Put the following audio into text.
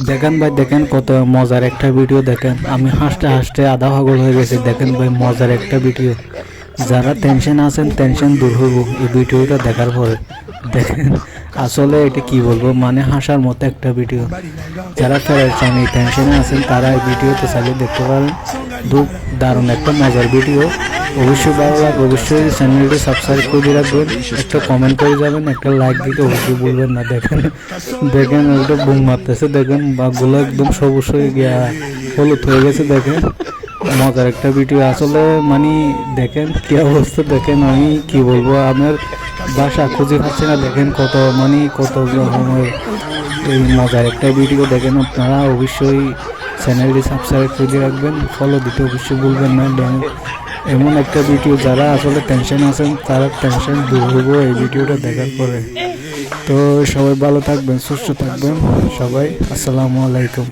দেখেন ভাই, দেখেন কত মজার একটা ভিডিও। দেখেন আমি হাসতে হাসতে আধা পাগল হয়ে গেছি। দেখেন ভাই, মজার একটা ভিডিও। যারা টেনশন আছেন, টেনশন দূর হইব এই ভিডিওটা দেখার পরে। দেখেন আসলে এটা কি বলবো, মানে হাসার মতো একটা ভিডিও। যারা ফেরার টেনশনে আছেন তারা এই ভিডিওতে চালিয়ে দেখতে পারেন। দারুণ একটা মজার ভিডিও। অবশ্যই ভালো লাগে, অবশ্যই চ্যানেলটি সাবস্ক্রাইব করে রাখবেন, একটা কমেন্ট করে যাবেন, একটা লাইক দিতে অবশ্যই বলবেন না। দেখেন দেখেন ওটা বুম মারতেছে। দেখেন বাঘগুলো একদম সবুজ হয়ে গিয়া হলুদ হয়ে গেছে। দেখেন মজার একটা ভিডিও আসলে, মানে দেখেন কি অবস্থা। দেখেন আমি কি বলবো, আমার বাসা খুঁজে পাচ্ছি না। দেখেন কত কত রকমের এই মজার একটা ভিডিও। দেখেন আপনারা অবশ্যই চ্যানেলটি সাবস্ক্রাইব করে রাখবেন, ফলো দিতে অবশ্যই ভুলবেন না। এমন একটা ভিডিও, যারা আসলে টেনশন আছেন তারা টেনশন দূর হবো এই ভিডিওটা দেখার পরে। তো সবাই ভালো থাকবেন, সুস্থ থাকবেন সবাই। আসসালামু আলাইকুম।